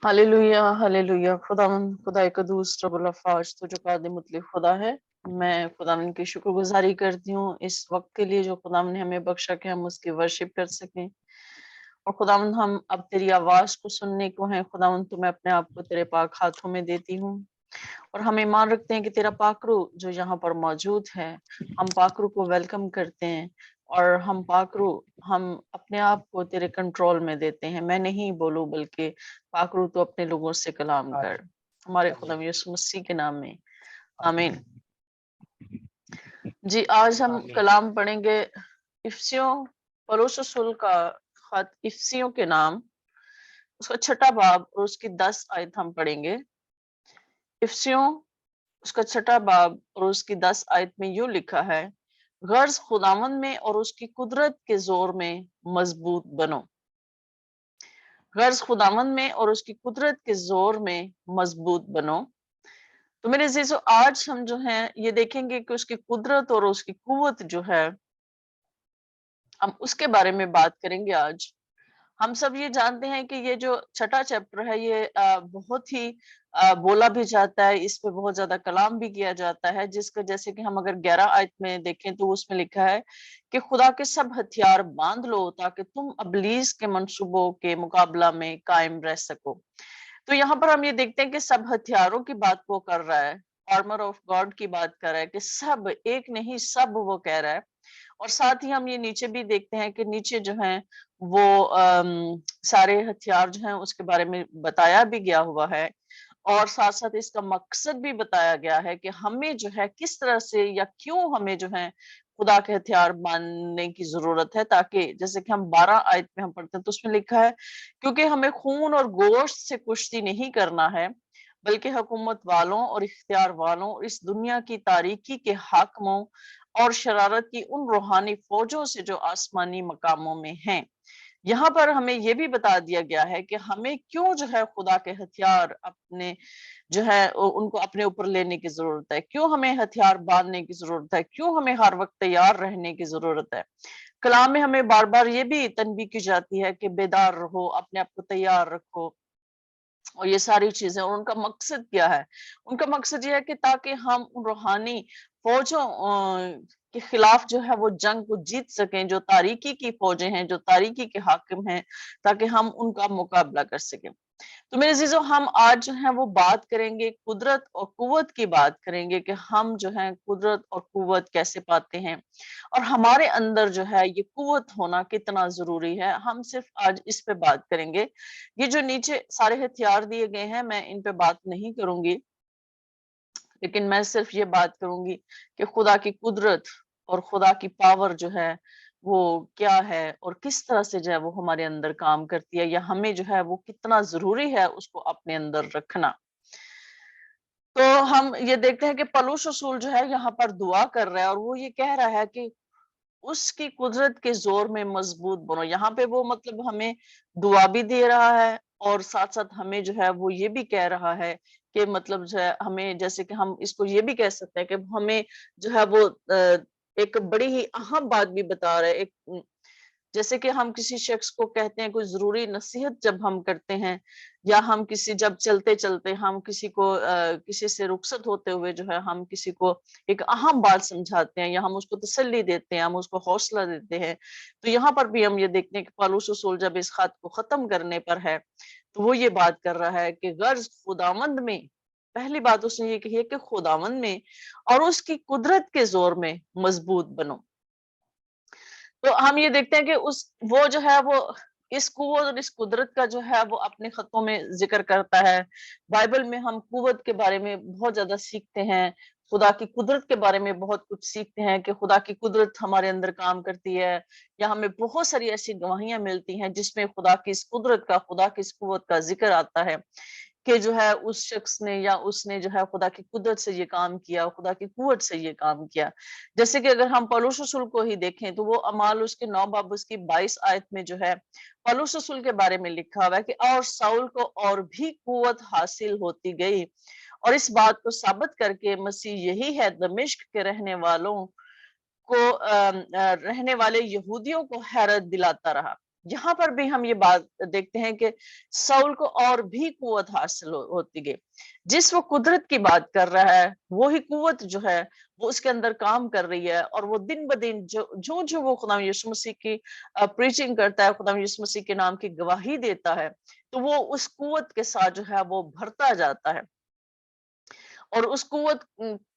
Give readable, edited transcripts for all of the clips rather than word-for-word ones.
Hallelujah hallelujah. खुदा कदूस रब्बुल अफ़ाज तो जो कादिर मुतलक खुदा है। मैं खुदावन की शुक्रगुजारी करती हूँ इस वक्त के लिए जो खुदावन ने हमें बख्शा कि हम उसकी वर्शिप कर सकें। और खुदावन हम अब तेरी आवाज को सुनने को हैं। खुदावन तो मैं अपने आप को तेरे पाक हाथों में देती हूँ और हम ईमान रखते हैं कि तेरा पाकरू जो यहाँ पर मौजूद है, हम पाकरू को वेलकम करते हैं और हम पाकरू हम अपने आप को तेरे कंट्रोल में देते हैं। मैं नहीं बोलूं बल्कि पाकरू तो अपने लोगों से कलाम कर, हमारे खुदा यीशु मसीह के नाम में, आमीन। जी, आज हम कलाम पढ़ेंगे इफिसियों पौलुस रसूल का खत इफिसियों के नाम, उसका 6वां बाब और उसकी 10 आयत हम पढ़ेंगे। इफिसियों उसका 6वां बाब और उसकी 10 आयत में यूं लिखा है, गर्ज खुदावंद में और उसकी कुदरत के जोर में मजबूत बनो। गर्ज खुदावंद में और उसकी कुदरत के जोर में मजबूत बनो। तो मेरे अजीजों, आज हम जो हैं ये देखेंगे कि उसकी कुदरत और उसकी कुव्वत जो है, हम उसके बारे में बात करेंगे आज। हम सब ये जानते हैं कि ये जो 6वां चैप्टर है ये बहुत ही बोला भी जाता है, इस पे बहुत ज्यादा कलाम भी किया जाता है, जिसका जैसे कि हम अगर 11 आयत में देखें तो उसमें लिखा है कि खुदा के सब हथियार बांध लो ताकि तुम अबलीस के मंसूबों के मुकाबला में कायम रह सको। तो यहाँ पर हम ये देखते हैं कि सब हथियारों की बात वो कर रहा है, आर्मर ऑफ गॉड की बात कर रहा है कि सब, एक नहीं सब वो कह रहा है। और साथ ही हम ये नीचे भी देखते हैं कि नीचे जो है वो सारे हथियार जो हैं उसके बारे में बताया भी गया हुआ है और साथ साथ इसका मकसद भी बताया गया है कि हमें जो है किस तरह से या क्यों हमें जो है खुदा के हथियार मानने की जरूरत है, ताकि जैसे कि हम 12 आयत में हम पढ़ते हैं तो उसमें लिखा है, क्योंकि हमें खून और गोश्त से कुश्ती नहीं करना है बल्कि हुकूमत वालों और इख्तियार वालों और इस दुनिया की तारीकी के हाकिमों और शरारत की उन रूहानी फौजों से जो आसमानी मकामों में हैं। यहाँ पर हमें यह भी बता दिया गया है कि हमें क्यों जो है खुदा के हथियार अपने जो है उनको अपने ऊपर लेने की जरूरत है, क्यों हमें हथियार बांधने की जरूरत है, क्यों हमें हर वक्त तैयार रहने की जरूरत है। कलाम में हमें बार बार ये भी तनबीह की जाती है कि बेदार रहो, अपने आप को तैयार रखो और ये सारी चीजें। और उनका मकसद क्या है? उनका मकसद ये है कि ताकि हम उन रूहानी फौजों के खिलाफ जो है वो जंग को जीत सकें, जो तारीकी की फौजें हैं, जो तारीकी के हाकिम हैं, ताकि हम उनका मुकाबला कर सकें। तो मेरे अजीजों, हम आज जो है वो बात करेंगे कुदरत और कुव्वत की, बात करेंगे कि हम जो है कुदरत और कुव्वत कैसे पाते हैं और हमारे अंदर जो है ये कुव्वत होना कितना जरूरी है। हम सिर्फ आज इस पे बात करेंगे। ये जो नीचे सारे हथियार दिए गए हैं मैं इन पे बात नहीं करूंगी, लेकिन मैं सिर्फ ये बात करूंगी कि खुदा की कुदरत और खुदा की पावर जो है वो क्या है और किस तरह से जो है वो हमारे अंदर काम करती है, या हमें जो है वो कितना जरूरी है उसको अपने अंदर रखना। तो हम ये देखते हैं कि पौलुस रसूल जो है यहाँ पर दुआ कर रहा है और वो ये कह रहा है कि उसकी कुदरत के जोर में मजबूत बनो। यहाँ पे वो मतलब हमें दुआ भी दे रहा है और साथ साथ हमें जो है वो ये भी कह रहा है कि मतलब जो है हमें, जैसे कि हम इसको ये भी कह सकते हैं कि हमें जो है वो एक बड़ी ही अहम बात भी बता रहा है। एक जैसे कि हम किसी शख्स को कहते हैं, कोई जरूरी नसीहत जब हम करते हैं या हम किसी जब चलते चलते हम किसी को किसी से रुखसत होते हुए जो है हम किसी को एक अहम बात समझाते हैं या हम उसको तसल्ली देते हैं, हम उसको हौसला देते हैं। तो यहाँ पर भी हम ये देखते हैं कि पौलुस रसूल जब इस खत को खत्म करने पर है तो वो ये बात कर रहा है कि गर्ज खुदावंद में, पहली बात उसने ये कही है कि खुदावंद में और उसकी कुदरत के जोर में मजबूत बनो। तो हम ये देखते हैं कि उस वो जो है वो इस कुव्वत और इस कुदरत का जो है वो अपने खतों में जिक्र करता है। बाइबल में हम कुव्वत के बारे में बहुत ज्यादा सीखते हैं, खुदा की कुदरत के बारे में बहुत कुछ सीखते हैं कि खुदा की कुदरत हमारे अंदर काम करती है, या हमें बहुत सारी ऐसी गवाहियां मिलती हैं जिसमें खुदा की इस कुदरत का, खुदा की इस कुव्वत का जिक्र आता है कि जो है उस शख्स ने या उसने जो है खुदा की कुदरत से ये काम किया, खुदा की कुव्वत से ये काम किया। जैसे कि अगर हम पौलुस रसूल को ही देखें तो वो अमाल उसके 9 बाब उसकी 22 आयत में जो है पौलुस रसूल के बारे में लिखा हुआ है कि और साउल को और भी कुव्वत हासिल होती गई और इस बात को साबित करके मसीह यही है दमिश्क के रहने वालों को रहने वाले यहूदियों को हैरत दिलाता रहा। यहाँ पर भी हम ये बात देखते हैं कि साउल को और भी कुव्वत हासिल होती गई। जिस वो कुदरत की बात कर रहा है, वो ही कुव्वत जो है वो उसके अंदर काम कर रही है, और वो दिन ब दिन जो जो वो खुदा यीशु मसीह की प्रीचिंग करता है, खुदा यीशु मसीह के नाम की गवाही देता है, तो वो उस कुव्वत के साथ जो है वो भरता जाता है। और उस कुव्वत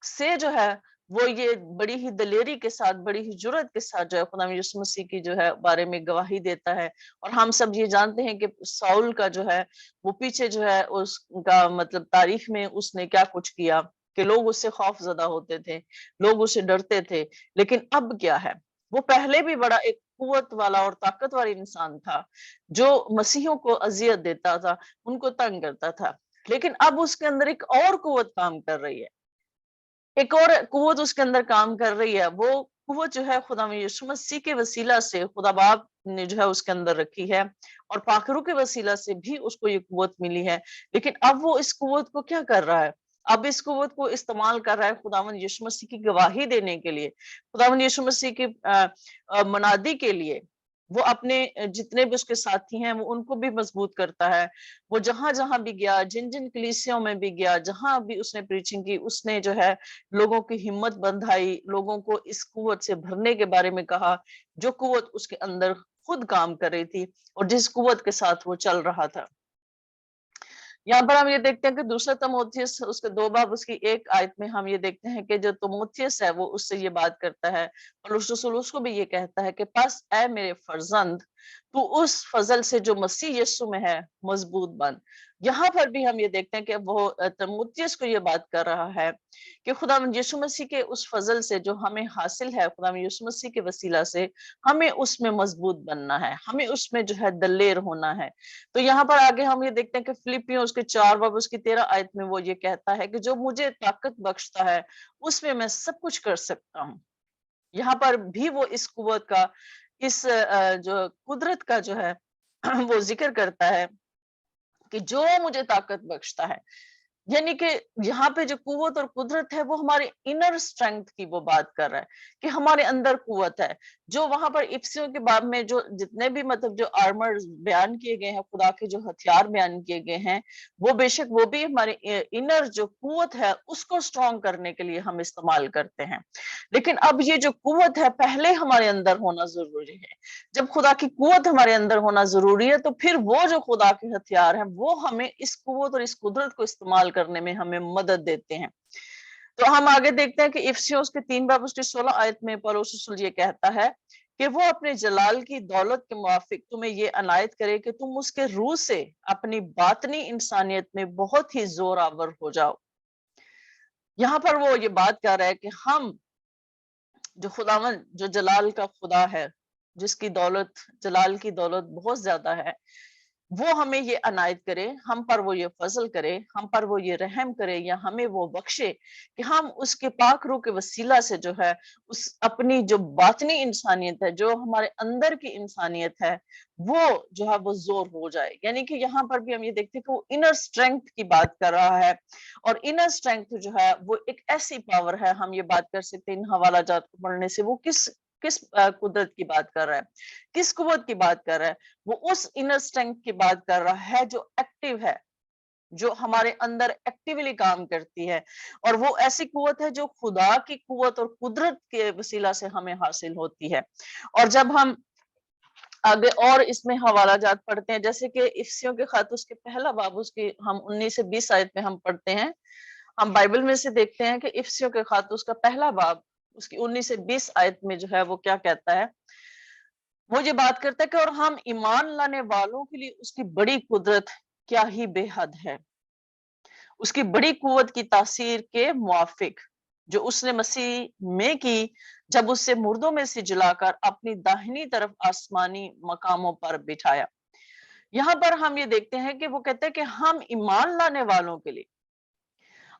से जो है वो ये बड़ी ही दलेरी के साथ, बड़ी ही जुर्रत के साथ जो है खुदा यीशु मसीह की जो है बारे में गवाही देता है। और हम सब ये जानते हैं कि साउल का जो है वो पीछे जो है उसका मतलब तारीख में उसने क्या कुछ किया, कि लोग उससे खौफजदा होते थे, लोग उससे डरते थे। लेकिन अब क्या है, वो पहले भी बड़ा एक कुव्वत वाला और ताकतवर इंसान था, जो मसीहों को अजियत देता था, उनको तंग करता था। लेकिन अब उसके अंदर एक और कुव्वत काम कर रही है, एक और कुव्वत उसके अंदर काम कर रही है। वो कुव्वत जो है खुदा यीशु मसीह के वसीला से खुदा बाप ने जो है उसके अंदर रखी है, और पाखरू के वसीला से भी उसको ये कुव्वत मिली है। लेकिन अब वो इस कुव्वत को क्या कर रहा है, अब इस कुव्वत को इस्तेमाल कर रहा है खुदावंद यीशु मसीह की गवाही देने के लिए, खुदावंद यीशु मसीह की मनादी के लिए। वो अपने जितने भी उसके साथी हैं वो उनको भी मजबूत करता है। वो जहां जहां भी गया, जिन जिन कलीसियों में भी गया, जहां भी उसने प्रीचिंग की, उसने जो है लोगों की हिम्मत बंधाई, लोगों को इस कुव्वत से भरने के बारे में कहा, जो कुव्वत उसके अंदर खुद काम कर रही थी और जिस कुव्वत के साथ वो चल रहा था। यहाँ पर हम ये देखते हैं कि दूसरा तमोथियस उसके 2 बाब उसकी 1 आयत में हम ये देखते हैं कि जो तमोथियस है वो उससे ये बात करता है, और उसको भी ये कहता है कि बस ऐ मेरे फर्जंद, तू उस फजल से जो मसीह यीशु में है मजबूत बन। यहाँ पर भी हम ये देखते हैं कि वो तमोथियस को ये बात कर रहा है कि खुदा यीशु मसीह के उस फजल से जो हमें हासिल है, खुदा यीशु मसीह के वसीला से हमें उसमें मजबूत बनना है, हमें उसमें जो है दलेर होना है। तो यहाँ पर आगे हम ये देखते हैं कि फिलिपियों उसके 4 बाब उसकी 13 आयत में वो ये कहता है कि जो मुझे ताकत बख्शता है उसमें मैं सब कुछ कर सकता हूँ। यहाँ पर भी वो इस कुव्वत का, इस जो कुदरत का जो है वो जिक्र करता है कि जो मुझे ताकत बख्शता है। यानी कि यहाँ पे जो कुव्वत और कुदरत है वो हमारे इनर स्ट्रेंथ की वो बात कर रहा है, कि हमारे अंदर कुव्वत है। जो वहां पर इफ्सियों के बाब में जो जितने भी मतलब जो आर्मर बयान किए गए हैं, खुदा के जो हथियार बयान किए गए हैं, वो बेशक वो भी हमारे इनर जो कुव्वत है उसको स्ट्रॉन्ग करने के लिए हम इस्तेमाल करते हैं। लेकिन अब ये जो कुव्वत है पहले हमारे अंदर होना जरूरी है। जब खुदा की कुव्वत हमारे अंदर होना जरूरी है, तो फिर वो जो खुदा के हथियार हैं वो हमें इस कुव्वत और इस कुदरत को इस्तेमाल करने में हमें मदद देते हैं। तो हम आगे देखते हैं कि इफिसियों के 3 बाब उसकी 16 आयत में पौलुस रसूल ये कहता है कि वो अपने जलाल की दौलत के मुआफिक तुम्हें ये अनायत करे कि तुम उसके रूह से अपनी बातनी इंसानियत में बहुत ही जोरावर हो जाओ। यहाँ पर वो ये बात कर रहा है कि हम जो खुदावन जो जलाल का खुदा है, जिसकी दौलत, जलाल की दौलत बहुत ज्यादा है, वो हमें ये अनायत करे, हम पर वो ये फजल करे, हम पर वो ये रहम करे, या हमें वो बख्शे कि हम उसके पाक रूह के वसीला से जो है उस अपनी जो बातनी इंसानियत है, जो हमारे अंदर की इंसानियत है, वो जो है वो जोर हो जाए। यानी कि यहाँ पर भी हम ये देखते हैं कि वो इनर स्ट्रेंथ की बात कर रहा है। और इनर स्ट्रेंथ जो है वो एक ऐसी पावर है, हम ये बात कर सकते हैं इन हवाला जात को पढ़ने से, वो किस किस कुदरत की बात कर रहा है, किस कुव्वत की बात कर रहा है। वो उस इनर स्ट्रेंथ की बात कर रहा है जो एक्टिव है, जो हमारे अंदर एक्टिवली काम करती है। और वो ऐसी कुव्वत है जो खुदा की कुव्वत और कुदरत के वसीला से हमें हासिल होती है। और जब हम आगे और इसमें हवाला जात पढ़ते हैं, जैसे कि इफिसियों के खत उसके पहला बाब उसकी हम 19 से 20 आयत में हम पढ़ते हैं, हम बाइबल में से देखते हैं कि इफिसियों के खत उसका पहला बाब उसकी 19 से 20 आयत में जो है वो क्या कहता है। वो ये बात करता है कि और हम ईमान लाने वालों के लिए उसकी बड़ी कुदरत क्या ही बेहद है, उसकी बड़ी कुव्वत की तासीर के मुआफिक जो उसने मसीह में की, जब उससे मुर्दों में से जलाकर अपनी दाहिनी तरफ आसमानी मकामों पर बिठाया। यहाँ पर हम ये देखते हैं कि वो कहते हैं कि हम ईमान लाने वालों के लिए,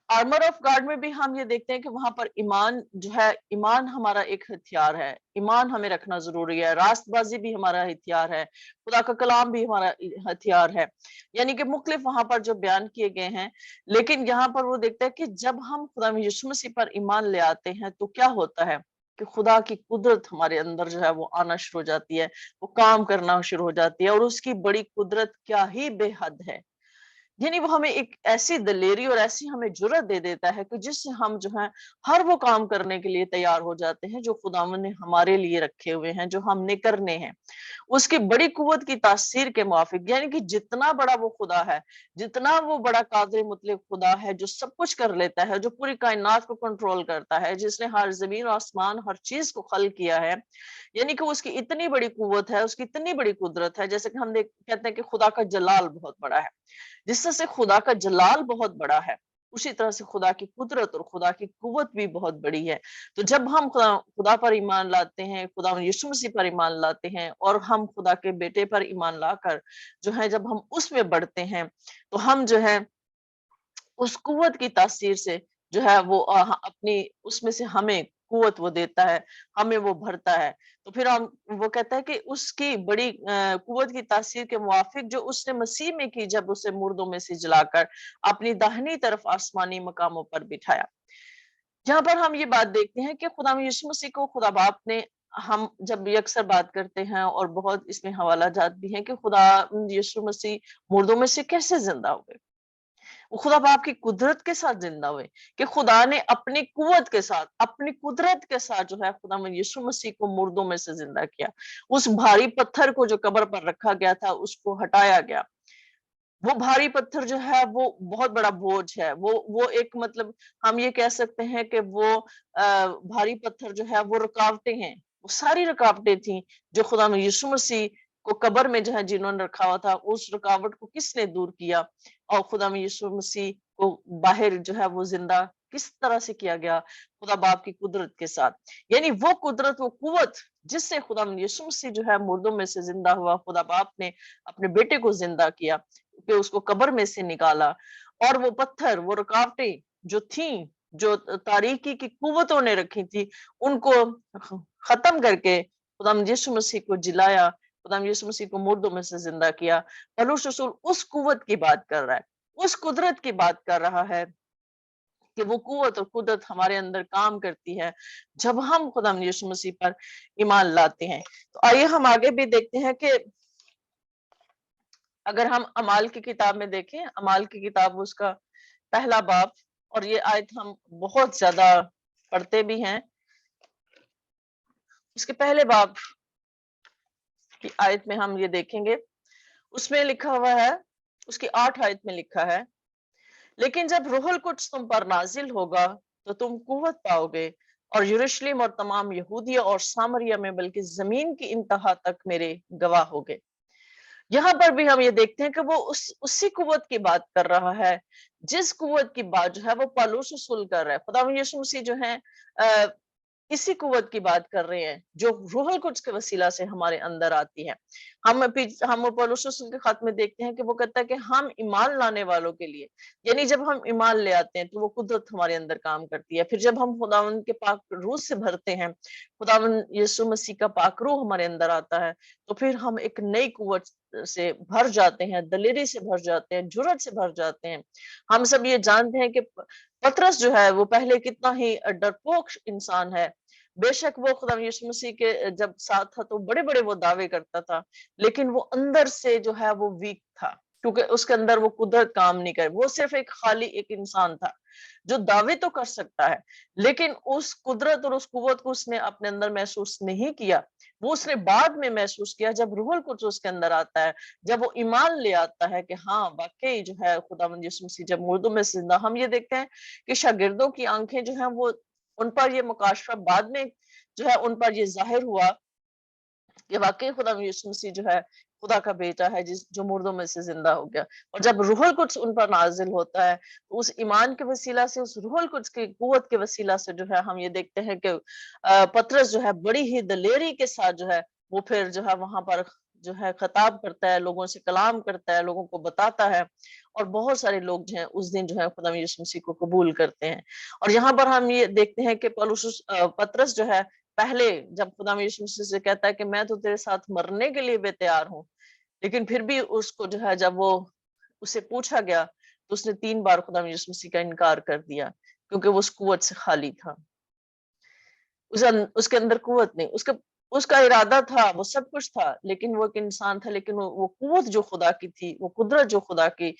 आर्मर ऑफ गॉड में भी हम ये देखते हैं कि वहां पर ईमान जो है, ईमान हमारा एक हथियार है, ईमान हमें रखना जरूरी है। रास्तबाजी भी हमारा हथियार है, खुदा का कलाम भी हमारा हथियार है। यानी कि मुख्तलिफ वहां पर जो बयान किए गए हैं। लेकिन यहाँ पर वो देखते हैं कि जब हम खुदा यीशु मसीह पर ईमान ले आते हैं तो क्या होता है, کہ خدا کی قدرت ہمارے اندر جو ہے وہ آنا شروع ہو جاتی ہے، وہ کام کرنا شروع ہو جاتی ہے، اور اس کی بڑی قدرت کیا ہی بے حد ہے۔ یعنی وہ ہمیں ایک ایسی دلیری اور ایسی ہمیں جرأت دے دیتا ہے کہ جس سے ہم جو ہے ہر وہ کام کرنے کے لیے تیار ہو جاتے ہیں جو خداوند نے ہمارے لیے رکھے ہوئے ہیں، جو ہم نے کرنے ہیں اس کی بڑی قوت کی تاثیر کے موافق۔ یعنی کہ جتنا بڑا وہ خدا ہے، جتنا وہ بڑا قادر مطلق خدا ہے جو سب کچھ کر لیتا ہے، جو پوری کائنات کو کنٹرول کرتا ہے، جس نے ہر زمین و آسمان ہر چیز کو خلق کیا ہے، یعنی کہ اس کی اتنی بڑی قوت ہے، اس کی اتنی بڑی قدرت ہے، جیسے کہ ہم کہتے ہیں کہ خدا کا جلال بہت بڑا ہے۔ جس طرح سے خدا کا جلال بہت بڑا ہے، اسی طرح سے خدا کی قدرت اور خدا کی قوت بھی بہت بڑی ہے۔ تو جب ہم خدا پر ایمان لاتے ہیں، خدا یسوع مسیح پر ایمان لاتے ہیں، اور ہم خدا کے بیٹے پر ایمان لا کر جو ہے جب ہم اس میں بڑھتے ہیں، تو ہم جو ہے اس قوت کی تاثیر سے جو ہے وہ اپنی اس میں سے ہمیں قوت وہ دیتا ہے، ہمیں وہ بھرتا ہے۔ تو پھر ہم وہ کہتا ہے کہ اس کی بڑی قوت کی تاثیر کے موافق جو اس نے مسیح میں کی، جب اسے مردوں میں سے جلا کر اپنی داہنی طرف آسمانی مقاموں پر بٹھایا۔ جہاں پر ہم یہ بات دیکھتے ہیں کہ خدا یسوع مسیح کو خدا باپ نے، ہم جب اکثر بات کرتے ہیں اور بہت اس میں حوالہ جات بھی ہیں کہ خدا یسوع مسیح مردوں میں سے کیسے زندہ ہوئے، وہ خدا باپ کی قدرت کے ساتھ زندہ ہوئے، کہ خدا نے اپنی قوت کے ساتھ، اپنی قدرت کے ساتھ جو ہے خدا یسوع مسیح کو مردوں میں سے زندہ کیا۔ اس بھاری پتھر کو جو قبر پر رکھا گیا تھا اس کو ہٹایا گیا۔ وہ بھاری پتھر جو ہے وہ بہت بڑا بوجھ ہے، وہ ایک مطلب ہم یہ کہہ سکتے ہیں کہ وہ بھاری پتھر جو ہے وہ رکاوٹیں ہیں، وہ ساری رکاوٹیں تھیں جو خدا یسوع مسیح کو قبر میں جو ہے جنہوں نے رکھا ہوا تھا، اس رکاوٹ کو کس نے دور کیا، اور خدا یسوع مسیح کو باہر جو ہے وہ زندہ کس طرح سے کیا گیا، خدا باپ کی قدرت کے ساتھ۔ یعنی وہ قدرت، وہ قوت جس سے خدا یسوع مسیح جو ہے مردوں میں سے زندہ ہوا، خدا باپ نے اپنے بیٹے کو زندہ کیا کہ اس کو قبر میں سے نکالا، اور وہ پتھر، وہ رکاوٹیں جو تھیں، جو تاریکی کی قوتوں نے رکھی تھی، ان کو ختم کر کے خدا یسوع مسیح کو جلایا، خدا یسوع مسیح کو مردوں میں سے زندہ کیا۔ پولس رسول اس قوت کی بات کر رہا ہے، اس قدرت کی بات کر رہا ہے کہ وہ قوت اور قدرت ہمارے اندر کام کرتی ہے جب ہم خدا یسوع مسیح پر ایمان لاتے ہیں۔ تو آئیے ہم آگے بھی دیکھتے ہیں کہ اگر ہم اعمال کی کتاب میں دیکھیں، اعمال کی کتاب اس کا پہلا باب، اور یہ آیت ہم بہت زیادہ پڑھتے بھی ہیں، اس کے پہلے باب کی آیت میں ہم یہ دیکھیں گے، اس میں لکھا ہوا ہے، اس کی 8 آیت میں لکھا ہے، لیکن جب روح القدس تم پر نازل ہوگا تو تم قوت پاؤ گے، اور یروشلم اور تمام یہودیہ اور سامریہ میں بلکہ زمین کی انتہا تک میرے گواہ ہوگے۔ یہاں پر بھی ہم یہ دیکھتے ہیں کہ وہ اسی قوت کی بات کر رہا ہے جس قوت کی بات جو ہے وہ پالوس رسول کر رہا ہے۔ خدا یسوع مسیح جو ہے اسی قوت کی بات کر رہے ہیں جو روح القدس کے وسیلہ سے ہمارے اندر آتی ہے۔ ہم پالوس رسول کے خط میں دیکھتے ہیں کہ وہ کہتا ہے کہ ہم ایمان لانے والوں کے لیے، یعنی جب ہم ایمان لے آتے ہیں تو وہ قدرت ہمارے اندر کام کرتی ہے۔ پھر جب ہم خداوند کے پاک روح سے بھرتے ہیں، خداوند یسوع مسیح کا پاک روح ہمارے اندر آتا ہے، تو پھر ہم ایک نئی قوت سے بھر جاتے ہیں، دلیری سے بھر جاتے ہیں، جرأت سے بھر جاتے ہیں۔ ہم سب یہ جانتے ہیں کہ پطرس جو ہے وہ پہلے کتنا ہی ڈرپوک انسان ہے، بے شک وہ خدا یسوع مسیح کے جب ساتھ تھا تو بڑے بڑے وہ دعوے کرتا تھا، لیکن وہ اندر سے جو ہے وہ ویک تھا، کیونکہ اس کے اندر وہ قدرت کام نہیں کر، وہ صرف ایک خالی ایک انسان تھا جو دعوے تو کر سکتا ہے، لیکن اس قدرت اور اس قوت کو اس نے اپنے اندر محسوس نہیں کیا۔ وہ اس نے بعد میں محسوس کیا جب روح القدس اس کے اندر آتا ہے، جب وہ ایمان لے آتا ہے کہ ہاں واقعی جو ہے خداوند یسوع مسیح جب مردوں میں سے زندہ۔ ہم یہ دیکھتے ہیں کہ شاگردوں کی آنکھیں جو ہیں وہ، ان پر یہ مکاشفہ بعد میں جو ہے ان پر یہ ظاہر ہوا کہ واقعی خدا یسوع مسیح جو ہے خدا کا بیٹا ہے جو مردوں میں سے زندہ ہو گیا۔ اور جب روح القدس ان پر نازل ہوتا ہے تو اس ایمان کے وسیلہ سے، اس روح القدس کی قوت کے وسیلہ سے جو ہے ہم یہ دیکھتے ہیں کہ پطرس جو ہے بڑی ہی دلیری کے ساتھ جو ہے وہ پھر جو ہے وہاں پر جو ہے خطاب کرتا ہے، لوگوں سے کلام کرتا ہے، لوگوں کو بتاتا ہے، اور بہت سارے لوگ جو ہیں اس دن جو ہے خدا یسوع مسیح کو قبول کرتے ہیں۔ اور یہاں پر ہم یہ دیکھتے ہیں کہ پطرس جو ہے پہلے جب خدا یسوع مسیح سے کہتا ہے کہ میں تو تیرے ساتھ مرنے کے لیے بھی تیار ہوں، لیکن پھر بھی اس کو جو ہے جب وہ اسے پوچھا گیا تو اس نے 3 بار خدا یسوع مسیح کا انکار کر دیا، کیونکہ وہ اس قوت سے خالی تھا۔ उसके अंदर कुव्वत नहीं, उसका इरादा था, वो सब कुछ था, लेकिन वो एक इंसान था, लेकिन वो कुव्वत जो खुदा की थी, वो कुदरत जो खुदा की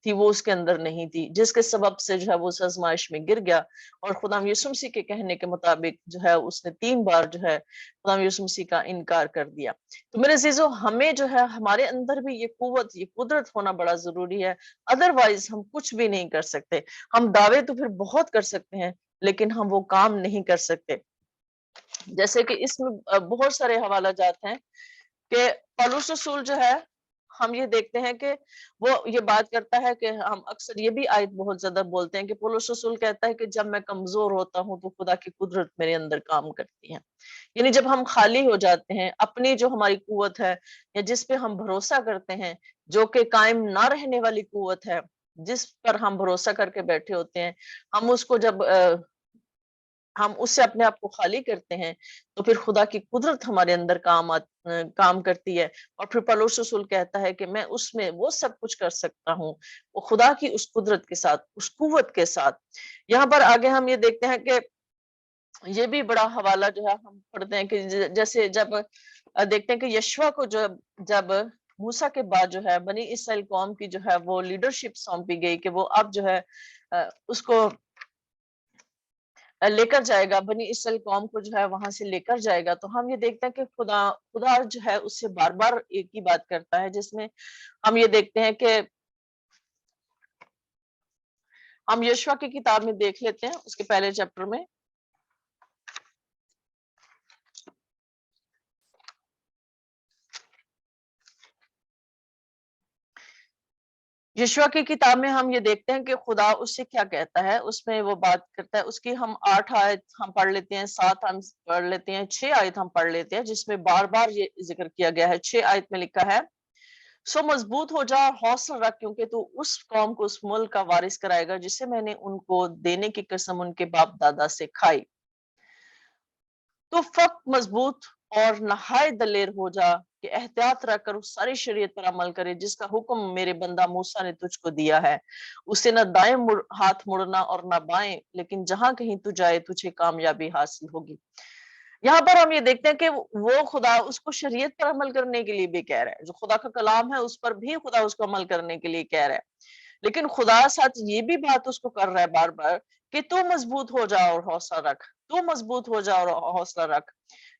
थी, वो उसके अंदर नहीं थी, जिसके सबब से जो है वो उस आजमाइश में गिर गया। और खुदा यीशु मसीह के कहने के मुताबिक जो है उसने 3 बार जो है खुदा यीशु मसीह का इनकार कर दिया। तो मेरे अजीजों, हमें जो है हमारे अंदर भी ये कुव्वत, ये कुदरत होना बड़ा जरूरी है, अदरवाइज हम कुछ भी नहीं कर सकते। हम दावे तो फिर बहुत कर सकते हैं, लेकिन हम वो काम नहीं कर सकते। जैसे कि इसमें बहुत सारे हवाला जात हैं कि पौलुस रसूल जो है, हम ये देखते हैं कि वो ये बात करता है कि हम अक्सर ये भी आयत बहुत ज्यादा बोलते हैं कि पौलुस रसूल कहता है कि जब मैं कमजोर होता हूँ तो खुदा की कुदरत मेरे अंदर काम करती है। यानी जब हम खाली हो जाते हैं, अपनी जो हमारी कुवत है या जिस पे हम भरोसा करते हैं, जो कि कायम ना रहने वाली कुवत है, जिस पर हम भरोसा करके बैठे होते हैं, हम उसको जब हम उससे अपने आप को खाली करते हैं, तो फिर खुदा की कुदरत हमारे अंदर काम करती है। और फिर पौलुस रसूल कहता है कि मैं उसमें वो सब कुछ कर सकता हूँ, वो खुदा की उस कुदरत के साथ, उस कुव्वत के साथ। यहाँ पर आगे हम ये देखते हैं कि ये भी बड़ा हवाला जो है हम पढ़ते हैं कि जैसे जब देखते हैं कि यशवा को जब जब मूसा के बाद जो है बनी इसराइल कौम की जो है वो लीडरशिप सौंपी गई कि वो अब जो है उसको लेकर जाएगा, बनी इसराइल कौम को जो है वहां से लेकर जाएगा। तो हम ये देखते हैं कि खुदा खुदा जो है उससे बार बार एक ही बात करता है, जिसमें हम ये देखते हैं कि हम यशवा की किताब में देख लेते हैं, उसके पहले चैप्टर में। यशवा की किताब में हम ये देखते हैं कि खुदा उससे क्या कहता है, उसमें वो बात करता है। उसकी हम 8 आयत हम पढ़ लेते हैं, 7 हम पढ़ लेते हैं, 6 आयत हम पढ़ लेते हैं, जिसमें बार बार ये जिक्र किया गया है। 6 आयत में लिखा है, सो मजबूत हो जा, हौसला रख, क्योंकि तू उस कौम को उस मुल्क का वारिस कराएगा जिसे मैंने उनको देने की कसम उनके बाप दादा से खाई। तो फक्त मजबूत और नहायत दलेर हो जा कि एहतियात रखकर उस सारी शरीयत पर अमल करे जिसका हुक्म मेरे बंदा मूसा ने तुझको दिया है। उसे न दाएं हाथ मुड़ना और न बाएं, लेकिन जहां कहीं तू जाए तुझे कामयाबी हासिल होगी। यहाँ पर हम ये देखते हैं कि वो खुदा उसको शरीयत पर अमल करने के लिए भी कह रहा है, जो खुदा का कलाम है उस पर भी खुदा उसको अमल करने के लिए कह रहा है। लेकिन खुदा साथ ये भी बात उसको कर रहा है बार बार कि तू मजबूत हो जा और हौसला रख, तू मजबूत हो जा और हौसला रख।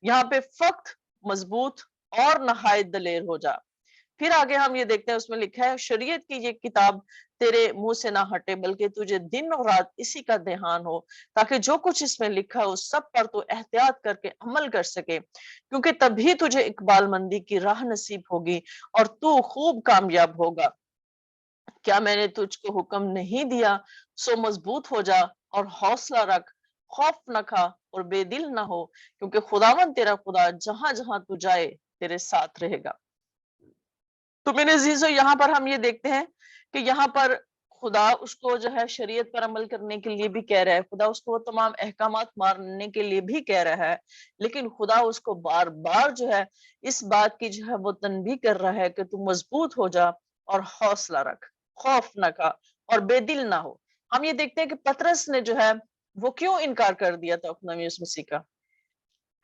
यहाँ पे फक्त मजबूत और नहायत दलेर हो जा। फिर आगे हम ये देखते हैं, उसमें लिखा है, शरीयत की ये किताब तेरे मुंह से ना हटे, बल्कि तुझे दिन और रात इसी का ध्यान हो, ताकि जो कुछ इसमें लिखा है उस सब पर तू एहतियात करके अमल कर सके, क्योंकि तभी तुझे इकबालमंदी की राह नसीब होगी और तू खूब कामयाब होगा। क्या मैंने तुझको हुक्म नहीं दिया? सो मजबूत हो जा और हौसला रख, खौफ न खा और बेदिल ना हो, क्योंकि खुदावन तेरा खुदा जहां जहां तू जाए तेरे साथ रहेगा। तो मेरे अजीजों, यहाँ पर हम ये देखते हैं कि यहाँ पर खुदा उसको जो है शरीयत पर अमल करने के लिए भी कह रहा है, खुदा उसको वो तमाम अहकामात मानने के लिए भी कह रहा है, लेकिन खुदा उसको बार बार जो है इस बात की जो है वो तनबीह कर रहा है कि तू मजबूत हो जा और हौसला रख, खौफ ना खा और बेदिल ना हो। हम ये देखते हैं कि पतरस ने जो है वो क्यों इनकार कर दिया था खुदा यीशु मसीह का?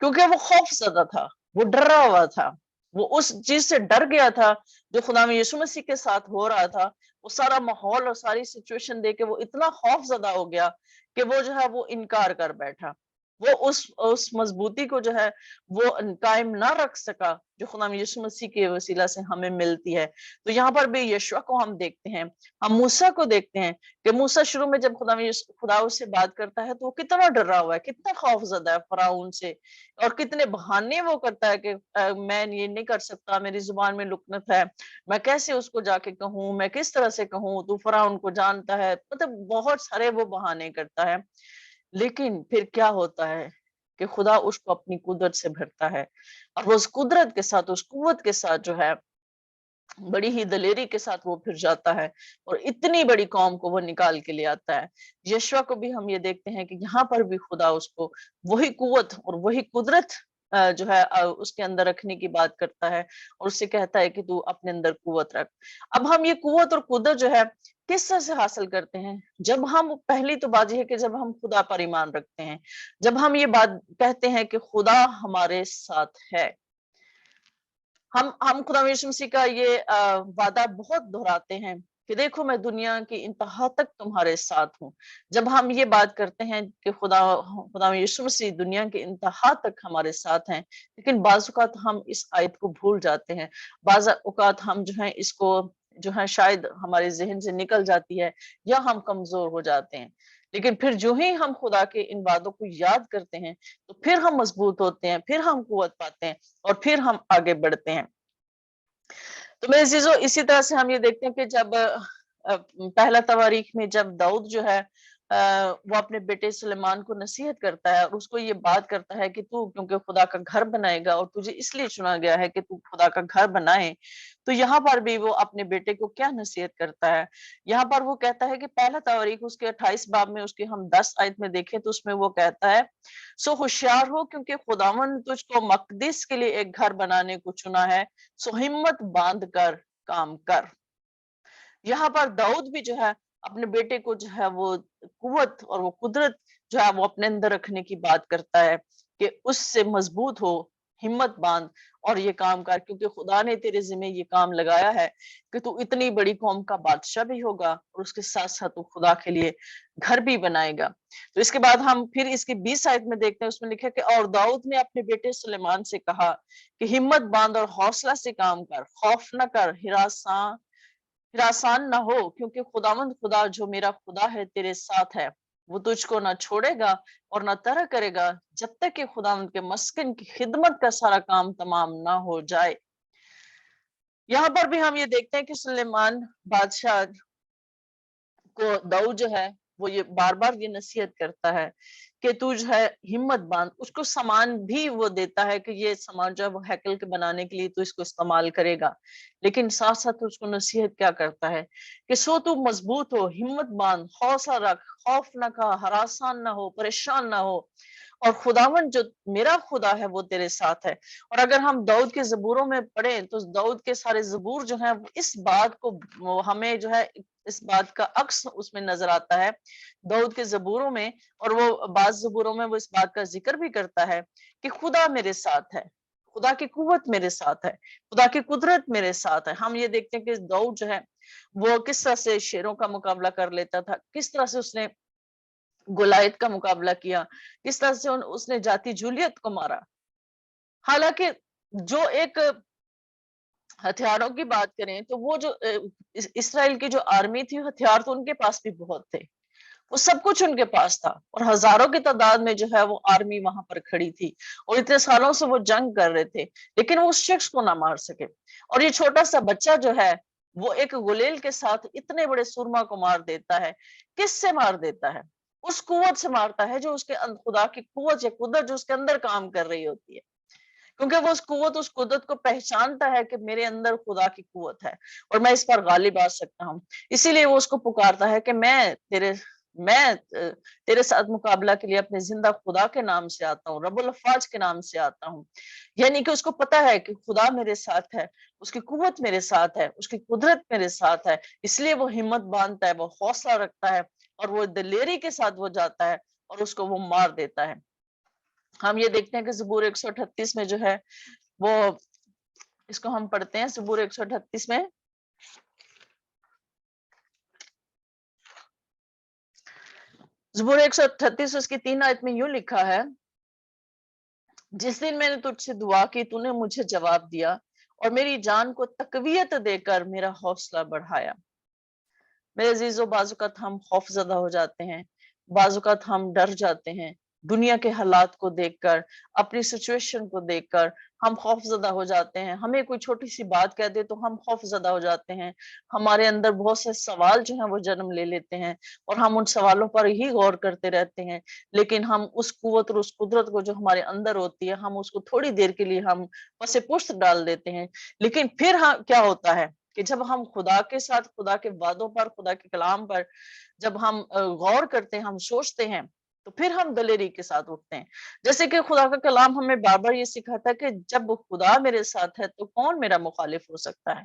क्योंकि वो खौफ ज़दा था, वो डरा हुआ था, वो उस चीज से डर गया था जो खुदा में यीशु मसीह के साथ हो रहा था। वो सारा माहौल और सारी सिचुएशन देख के वो इतना खौफ ज़दा हो गया कि वो जो है वो इनकार कर बैठा। वो उस मजबूती को जो है वो कायम ना रख सका जो खुदा में यीशु मसीह के वसीला से हमें मिलती है। तो यहाँ पर भी यशवा को हम देखते हैं, हम मूसा को देखते हैं कि मूसा शुरू में जब खुदा उससे बात करता है तो वो कितना डरा हुआ है, कितना खौफजदा है फराउन से, और कितने बहाने वो करता है कि मैं ये नहीं कर सकता, मेरी जुबान में लुकनत है, मैं कैसे उसको जाके कहूँ, मैं किस तरह से कहूँ, तू फराउन को जानता है, मतलब बहुत सारे वो बहाने करता है। लेकिन फिर क्या होता है कि खुदा उसको अपनी कुदरत से भरता है, और वो उस कुदरत के साथ, उस कुव्वत के साथ जो है बड़ी ही दलेरी के साथ वो फिर जाता है और इतनी बड़ी कौम को वो निकाल के ले आता है। यशवा को भी हम ये देखते हैं कि यहाँ पर भी खुदा उसको वही कुव्वत और वही कुदरत जो है उसके अंदर रखने की बात करता है और उससे कहता है कि तू अपने अंदर कुव्वत रख। अब हम ये कुव्वत और कुदरत जो है किस तरह से हासिल करते हैं? जब हम, पहली तो बात यह है कि जब हम खुदा पर ईमान रखते हैं, जब हम ये बात कहते हैं कि खुदा हमारे साथ है। हम खुदा यीशु मसीह का ये वादा बहुत दोहराते हैं कि देखो मैं दुनिया की इंतहा तक तुम्हारे साथ हूँ। जब हम ये बात करते हैं कि खुदा यीशु मसीह दुनिया की इंतहा तक हमारे साथ हैं, लेकिन बाज़ औक़ात हम इस आयत को भूल जाते हैं। बाज़ औक़ात हम जो है इसको जो है शायद हमारे ज़हन से निकल जाती है या हम कमज़ोर हो जाते हैं। लेकिन फिर जो ही हम खुदा के इन वादों को याद करते हैं, तो फिर हम मजबूत होते हैं, फिर हम कुव्वत पाते हैं और फिर हम आगे बढ़ते हैं। तो मेरे अजीजों, इसी तरह से हम ये देखते हैं कि जब पहला तवारीख में जब दाऊद जो है वो अपने बेटे सुलेमान को नसीहत करता है और उसको ये बात करता है कि तू क्योंकि खुदा का घर बनाएगा और तुझे इसलिए चुना गया है कि तू खुदा का घर बनाए, तो यहाँ पर भी वो अपने बेटे को क्या नसीहत करता है। यहाँ पर वो कहता है कि पहला तवारीख उसके 28 बाब में उसके हम 10 आयत में देखें तो उसमें वो कहता है, सो होशियार हो क्योंकि खुदावन ने तुझको मकदिस के लिए एक घर बनाने को चुना है, सो हिम्मत बांध कर काम कर। यहाँ पर दाऊद भी जो है अपने बेटे को जो है वो कुव्वत और वो कुदरत जो है वो अपने अंदर रखने की बात करता है कि उससे मजबूत हो, हिम्मत बांध और ये काम कर, क्योंकि खुदा ने तेरे जिम्मे ये काम लगाया है कि तू इतनी बड़ी कौम का बादशाह भी होगा और उसके साथ साथ तू खुदा के लिए घर भी बनाएगा। तो इसके बाद हम फिर इसके 20 आयत में देखते हैं, उसमें लिखा है कि और दाऊद ने अपने बेटे सुलेमान से कहा कि हिम्मत बांध और हौसला से काम कर, खौफ न कर, हिरासान ना हो, क्योंकि खुदावंद खुदा जो मेरा खुदा है तेरे साथ है, वो तुझको ना छोड़ेगा और ना तरह करेगा जब तक कि खुदावंद के मस्किन की खिदमत का सारा काम तमाम ना हो जाए। यहाँ पर भी हम ये देखते हैं कि सुलेमान बादशाह को दाऊद जो है वो ये बार बार ये नसीहत करता है कि तू जो है हिम्मत बांध। उसको सामान भी वो देता है कि ये सामान जो है वो हैकल के बनाने के लिए तू इसको इस्तेमाल करेगा, लेकिन साथ साथ उसको नसीहत क्या करता है कि सो तू मजबूत हो, हिम्मत बांध, हौसला रख, खौफ न खा, हरासान ना हो, परेशान ना हो, और खुदावन जो मेरा खुदा है वो तेरे साथ है। और अगर हम दाऊद के जबूरों में पढ़ें तो दाऊद के सारे जबूर जो है इस बात को हमें जो है इस बात का अक्स उसमें नजर आता है दाऊद के जबूरों में। और वो बाज जबूरों में वो इस बात का जिक्र भी करता है कि खुदा मेरे साथ है, खुदा की कुव्वत मेरे साथ है, खुदा की कुदरत मेरे साथ है। हम ये देखते हैं कि दाऊद जो है वो किस तरह से शेरों का मुकाबला कर लेता था, किस तरह से उसने गोलायत का मुकाबला किया, किस तरह से उसने जाति जूलियत को मारा। हालांकि जो एक हथियारों की बात करें तो वो जो इसराइल की जो आर्मी थी, हथियार तो उनके पास भी बहुत थे, वो सब कुछ उनके पास था और हजारों की तादाद में जो है वो आर्मी वहां पर खड़ी थी और इतने सालों से वो जंग कर रहे थे, लेकिन वो उस शख्स को ना मार सके। और ये छोटा सा बच्चा जो है वो एक गुलेल के साथ इतने बड़े सुरमा को मार देता है। किससे मार देता है? उस कुव्वत से मारता है जो उसके खुदा की कुव्वत या कुदरत जो उसके अंदर काम कर रही होती है, क्योंकि वो उस कुदरत को पहचानता है कि मेरे अंदर खुदा की कुव्वत है और मैं इस पर गालिब आ सकता हूँ। इसीलिए वो उसको पुकारता है कि मैं तेरे साथ मुकाबला के लिए अपने जिंदा खुदा के नाम से आता हूँ, रब्बुल अफ़वाज के नाम से आता हूँ। यानी कि उसको पता है कि खुदा मेरे साथ है, उसकी कुव्वत मेरे साथ है, उसकी कुदरत मेरे साथ है। इसलिए वो हिम्मत बांधता है, वो हौसला रखता है और वो दिलेरी के साथ वो जाता है और उसको वो मार देता है। हम ये देखते हैं कि ज़बूर 138 में जो है वो, इसको हम पढ़ते हैं ज़बूर 138 में। ज़बूर 138 उसकी 3 आयत में यूं लिखा है, जिस दिन मैंने तुझसे दुआ की तूने मुझे जवाब दिया और मेरी जान को तकवीयत देकर मेरा हौसला बढ़ाया। मेरे अजीजों, बाजुकात हम खौफजदा हो जाते हैं, बाजुकात हम डर जाते हैं दुनिया के हालात को देखकर, अपनी सिचुएशन को देखकर हम खौफजदा हो जाते हैं। हमें कोई छोटी सी बात कह दे तो हम खौफजदा हो जाते हैं। हमारे अंदर बहुत से सवाल जो हैं वो जन्म ले लेते हैं और हम उन सवालों पर ही गौर करते रहते हैं। लेकिन हम उस कुव्वत और उस कुदरत को जो हमारे अंदर होती है, हम उसको थोड़ी देर के लिए हम पसे पुष्ट डाल देते हैं। लेकिन फिर हाँ क्या होता है कि जब हम खुदा के साथ, खुदा के वादों पर, खुदा के कलाम पर जब हम गौर करते हैं, हम सोचते हैं, تو پھر ہم دلیری کے ساتھ اٹھتے ہیں. جیسے کہ خدا کا کلام ہمیں بار بار یہ سکھاتا ہے کہ جب خدا میرے ساتھ ہے تو کون میرا مخالف ہو سکتا ہے.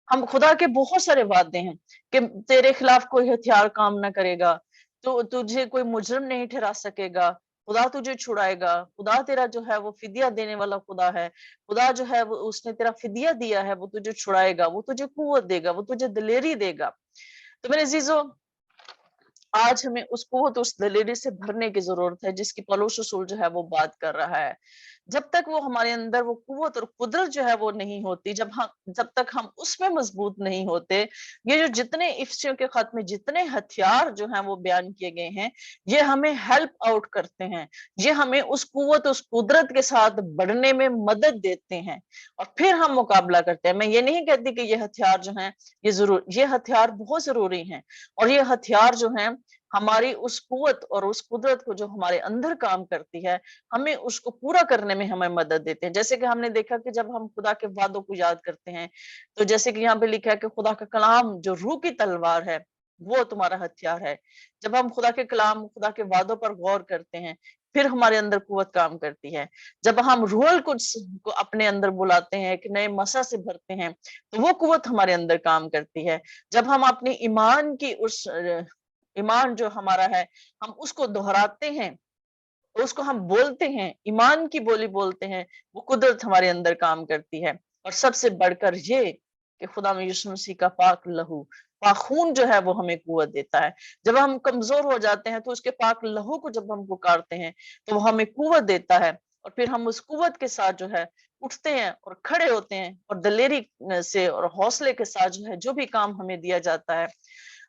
ہم خدا کے بہت سارے وعدے ہیں کہ تیرے خلاف کوئی ہتھیار کام نہ کرے گا، تو تجھے کوئی مجرم نہیں ٹھہرا سکے گا، خدا تجھے چھڑائے گا، خدا تیرا جو ہے وہ فدیہ دینے والا خدا ہے، خدا جو ہے وہ اس نے تیرا فدیہ دیا ہے، وہ تجھے چھڑائے گا، وہ تجھے قوت دے گا، وہ تجھے دلیری دے گا. تو میرے عزیزو، آج ہمیں اس قوت اس دلیری سے بھرنے کی ضرورت ہے جس کی پولس رسول جو ہے وہ بات کر رہا ہے. جب تک وہ ہمارے اندر وہ قوت اور قدرت جو ہے وہ نہیں ہوتی، جب تک ہم اس میں مضبوط نہیں ہوتے، یہ جو جتنے افسیوں کے خط میں جتنے ہتھیار جو ہیں وہ بیان کیے گئے ہیں، یہ ہمیں ہیلپ آؤٹ کرتے ہیں، یہ ہمیں اس قوت اس قدرت کے ساتھ بڑھنے میں مدد دیتے ہیں، اور پھر ہم مقابلہ کرتے ہیں. میں یہ نہیں کہتی کہ یہ ہتھیار جو ہیں یہ ہتھیار بہت ضروری ہیں، اور یہ ہتھیار جو ہیں ہماری اس قوت اور اس قدرت کو جو ہمارے اندر کام کرتی ہے، ہمیں اس کو پورا کرنے میں ہمیں مدد دیتے ہیں. جیسے کہ ہم نے دیکھا کہ جب ہم خدا کے وعدوں کو یاد کرتے ہیں، تو جیسے کہ یہاں پہ لکھا ہے کہ خدا کا کلام جو روح کی تلوار ہے وہ تمہارا ہتھیار ہے. جب ہم خدا کے کلام، خدا کے وعدوں پر غور کرتے ہیں، پھر ہمارے اندر قوت کام کرتی ہے. جب ہم روح القدس کو اپنے اندر بلاتے ہیں، ایک نئے مسح سے بھرتے ہیں، تو وہ قوت ہمارے اندر کام کرتی ہے. جب ہم اپنی ایمان کی ایمان جو ہمارا ہے، ہم اس کو دہراتے ہیں، اس کو ہم بولتے ہیں، ایمان کی بولی بولتے ہیں، وہ قدرت ہمارے اندر کام کرتی ہے. اور سب سے بڑھ کر یہ کہ خدا میں یسوع مسیح کا پاک لہو، پاک خون جو ہے وہ ہمیں قوت دیتا ہے. جب ہم کمزور ہو جاتے ہیں تو اس کے پاک لہو کو جب ہم پکارتے ہیں تو وہ ہمیں قوت دیتا ہے، اور پھر ہم اس قوت کے ساتھ جو ہے اٹھتے ہیں اور کھڑے ہوتے ہیں، اور دلیری سے اور حوصلے کے ساتھ جو ہے جو بھی کام ہمیں دیا جاتا ہے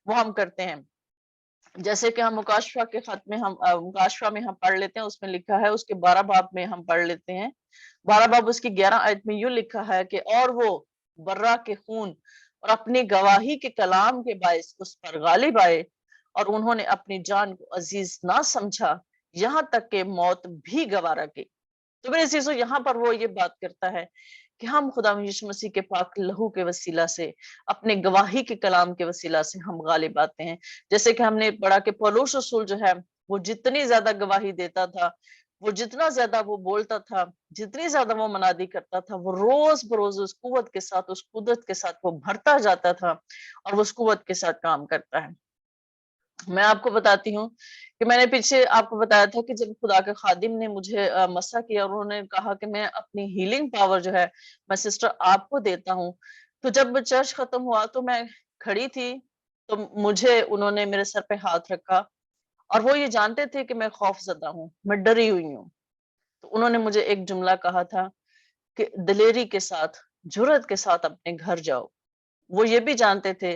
وہ ہم کرتے ہیں. جیسے کہ ہم مکاشفہ کے خط میں مکاشفہ میں ہم پڑھ لیتے ہیں، اس میں لکھا ہے، اس کے 12 باب میں ہم پڑھ لیتے ہیں. 12 باب اس کی 11 آیت میں یوں لکھا ہے کہ اور وہ برا کے خون اور اپنی گواہی کے کلام کے باعث اس پر غالب آئے، اور انہوں نے اپنی جان کو عزیز نہ سمجھا، یہاں تک کہ موت بھی گوارا کی. تو میرے عزیزو، یہاں پر وہ یہ بات کرتا ہے کہ ہم خدا یسوع مسیح کے پاک لہو کے وسیلہ سے، اپنے گواہی کے کلام کے وسیلہ سے ہم غالب آتے ہیں. جیسے کہ ہم نے پڑھا کہ پولس رسول جو ہے وہ جتنی زیادہ گواہی دیتا تھا، وہ جتنا زیادہ وہ بولتا تھا، جتنی زیادہ وہ منادی کرتا تھا، وہ روز بروز اس قوت کے ساتھ، اس قدرت کے ساتھ وہ بھرتا جاتا تھا، اور وہ اس قوت کے ساتھ کام کرتا ہے. میں آپ کو بتاتی ہوں کہ میں نے پیچھے آپ کو بتایا تھا کہ جب خدا کے خادم نے مجھے مسح کیا اور انہوں نے کہا کہ میں اپنی ہیلنگ پاور جو ہے میں سسٹر آپ کو دیتا ہوں، تو جب چرچ ختم ہوا تو میں کھڑی تھی، تو مجھے انہوں نے میرے سر پہ ہاتھ رکھا، اور وہ یہ جانتے تھے کہ میں خوف زدہ ہوں، میں ڈری ہوئی ہوں. تو انہوں نے مجھے ایک جملہ کہا تھا کہ دلیری کے ساتھ، جرأت کے ساتھ اپنے گھر جاؤ. وہ یہ بھی جانتے تھے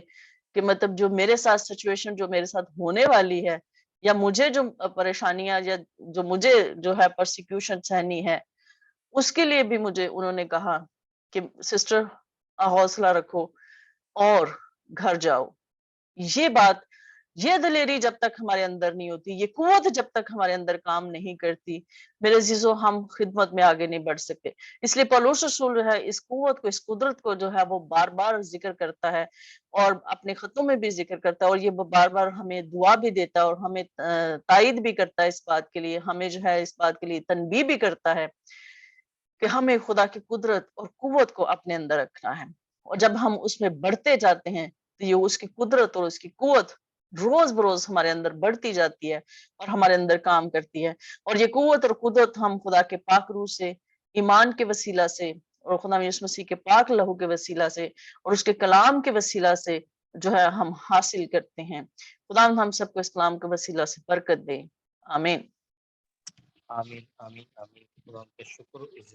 کہ مطلب جو میرے ساتھ سچویشن جو میرے ساتھ ہونے والی ہے، یا مجھے جو پریشانیاں یا جو مجھے جو ہے پرسیکیوشن سہنی ہے، اس کے لیے بھی مجھے انہوں نے کہا کہ سسٹر حوصلہ رکھو اور گھر جاؤ. یہ بات، یہ دلیری جب تک ہمارے اندر نہیں ہوتی، یہ قوت جب تک ہمارے اندر کام نہیں کرتی، میرے عزیزو، ہم خدمت میں آگے نہیں بڑھ سکتے. اس لیے پولس رسول جو ہے اس قوت کو، اس قدرت کو جو ہے وہ بار بار ذکر کرتا ہے، اور اپنے خطوں میں بھی ذکر کرتا ہے، اور یہ بار بار ہمیں دعا بھی دیتا ہے، اور ہمیں تائید بھی کرتا ہے اس بات کے لیے، ہمیں جو ہے اس بات کے لیے تنبیہ بھی کرتا ہے کہ ہمیں خدا کی قدرت اور قوت کو اپنے اندر رکھنا ہے. اور جب ہم اس میں بڑھتے جاتے ہیں تو یہ اس کی قدرت اور اس کی قوت روز بروز ہمارے اندر بڑھتی جاتی ہے اور ہمارے اندر کام کرتی ہے. اور یہ قوت اور قدرت ہم خدا کے پاک روح سے، ایمان کے وسیلہ سے، اور خدا یسوع مسیح کے پاک لہو کے وسیلہ سے، اور اس کے کلام کے وسیلہ سے جو ہے ہم حاصل کرتے ہیں. خدا ہم سب کو اس کلام کے وسیلہ سے برکت دے. آمین. آمین آمین آمین. خدا ان کے شکر